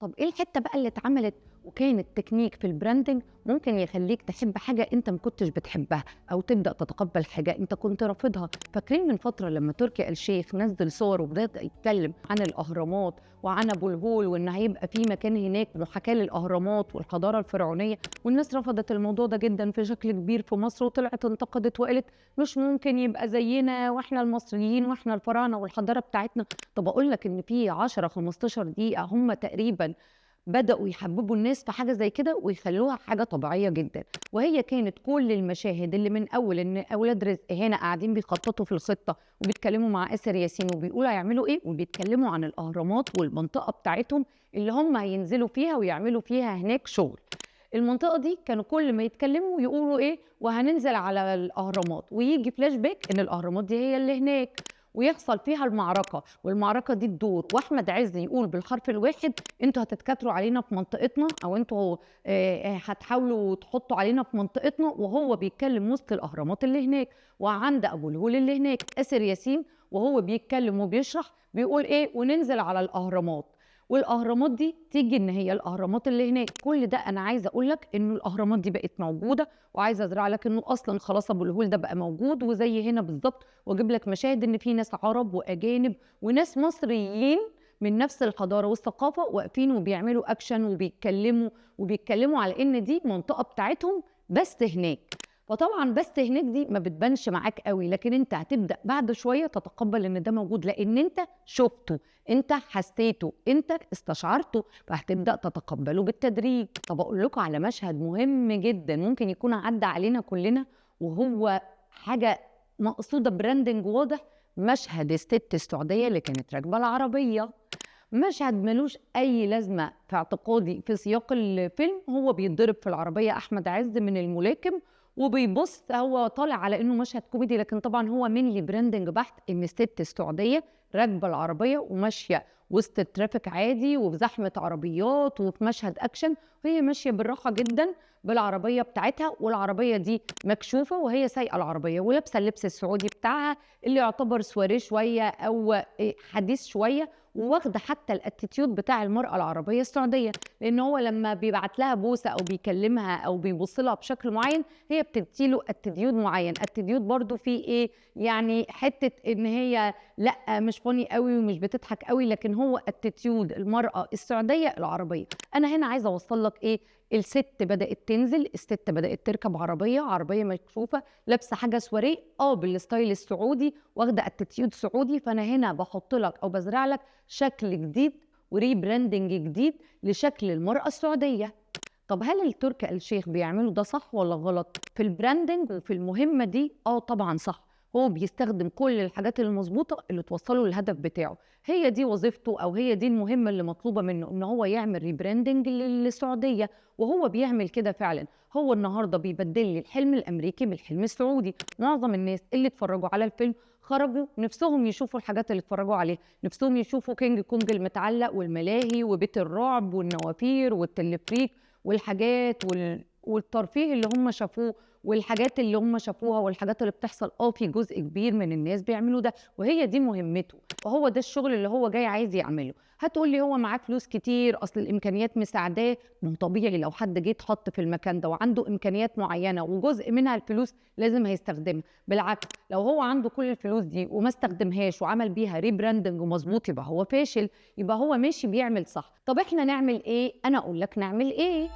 طب إيه الحتّة بقى اللي اتعملت وكانت تكنيك في الbranding ممكن يخلّيك تحب حاجة أنت ما كنتش بتحبها، أو تبدأ تتقبّل حاجة أنت كنت رافضها؟ فاكرين من فترة لمّا تركي آل الشيخ نزّل صور وبدأ يتكلّم عن الأهرامات وعن أبو الهول، وإن هيبقى في مكان هناك محاكاة للأهرامات والحضارة الفرعونية، والناس رفضت الموضوع ده جدًا في شكل كبير في مصر، وطلعت انتقدت وقالت مش ممكن يبقى زيّنا وإحنا المصريين وإحنا الفراعنة والحضارة بتاعتنا. طب أقول لك إن في 10، 15 دقيقة هم تقريبًا بدأوا يحببوا الناس في حاجة زي كده ويخلّوها حاجة طبيعية جدًا، وهي كانت كل المشاهد اللي من أول إن أولاد رزق هنا قاعدين بيخططوا في الخطة وبيتكلموا مع آسر ياسين وبيقولوا هيعملوا إيه، وبيتكلموا عن الأهرامات والمنطقة بتاعتهم اللي هم هينزلوا فيها ويعملوا فيها هناك شغل. المنطقة دي كانوا كل ما يتكلموا يقولوا إيه، وهننزل على الأهرامات، وييجي فلاش باك إن الأهرامات دي هي اللي هناك، ويحصل فيها المعركة، والمعركة دي تدور، وأحمد عز يقول بالحرف الواحد أنتم هتتكاتروا علينا في منطقتنا، أو أنتم هتحاولوا تحطوا علينا في منطقتنا، وهو بيتكلم وسط الأهرامات اللي هناك، وعند أبو الهول اللي هناك. آسر ياسين وهو بيتكلم وبيشرح بيقول إيه، وننزل على الأهرامات، والأهرامات دي تيجي إن هي الأهرامات اللي هناك. كل ده أنا عايزة أقول لك إنه الأهرامات دي بقت موجودة، وعايزة أزرع لك إنه أصلًا خلاص أبو الهول ده بقى موجود وزي هنا بالضبط، وأجيب لك مشاهد إن في ناس عرب وأجانب وناس مصريين من نفس الحضارة والثقافة واقفين وبيعملوا أكشن وبيتكلموا على إن دي منطقة بتاعتهم بس هناك. فطبعًا بس هناك دي ما بتبانش معاك أوي، لكن أنت هتبدأ بعد شوية تتقبل إن ده موجود، لإن أنت شُفته، أنت حسيته، أنت استشعرته، فهتبدأ تتقبله بالتدريج. طب أقول لكم على مشهد مهم جدًا ممكن يكون عدّى علينا كلنا، وهو حاجة مقصودة branding واضح. مشهد الست السعودية اللي كانت راكبة العربية، مشهد مالوش أي لازمة في اعتقادي في سياق الفيلم. هو بيتضرب في العربية أحمد عز من الملاكم، وبيبص هو طالع على إنه مشهد كوميدي، لكن طبعًا هو mainly branding بحت، إن الست السعودية راكبة العربية وماشية وسط الترافيك عادي وفي زحمة عربيات وفي مشهد أكشن، وهي ماشية بالراحة جدًا بالعربية بتاعتها، والعربية دي مكشوفة وهي سايقة العربية ولابسة اللبس السعودي بتاعها اللي يعتبر سواريه شوية أو حديث شوية، وواخدة حتى الattitude بتاع المرأة العربية السعودية، لإن هو لمّا بيبعت لها بوسة أو بيكلمها أو بيبُص لها بشكل معين، هي بتدّي له attitude معين. attitude برضه فيه إيه، يعني حتة إن هي لأ مش funny أوي ومش بتضحك أوي، لكن هو attitude المرأة السعودية العربية. أنا هنا عايزة أوصّل لك إيه، الست بدأت تنزل، الست بدأت تركب عربية، عربية مكشوفة، لابسة حاجة سواريه بالstyle السعودي، واخدة attitude سعودي. فأنا هنا باحط لك أو بازرع لك شكل جديد وrebranding جديد لشكل المرأة السعودية. طب هل التركي آل الشيخ بيعملوا ده صح والّا غلط؟ في الbranding وفي المهمة دي طبعًا صح، هو بيستخدم كل الحاجات المضبوطة اللي توصّله للهدف بتاعه، هي دي وظيفته أو هي دي المهمة اللي مطلوبة منه، إن هو يعمل rebranding للسعودية، وهو بيعمل كده فعلًا. هو النهارده بيبدّل لي الحلم الأمريكي بالحلم السعودي. معظم الناس اللي اتفرّجوا على الفيلم خرجوا نِفْسهم يشوفوا الحاجات اللي اتفرّجوا عليها، نِفْسهم يشوفوا كينج كونج المتعلق والملاهي وبيت الرعب والنوافير والتلفريك والحاجات والترفيه اللي هم شافوه، والحاجات اللي هم شافوها والحاجات اللي بتحصل. في جزء كبير من الناس بيعملوا ده، وهي دي مهمته، وهو ده الشغل اللي هو جاي عايز يعمله. هتقول لي هو معاه فلوس كتير، أصل الإمكانيات مساعداه. ما هو طبيعي لو حد جه اتحط في المكان ده وعنده إمكانيات معينة وجزء منها الفلوس لازم هيستخدمها. بالعكس، لو هو عنده كل الفلوس دي وما استخدمهاش وعمل بيها rebranding مضبوط يبقى هو فاشل، يبقى هو ماشي بيعمل صح. طب إحنا نعمل إيه؟ أنا أقول لك نعمل إيه.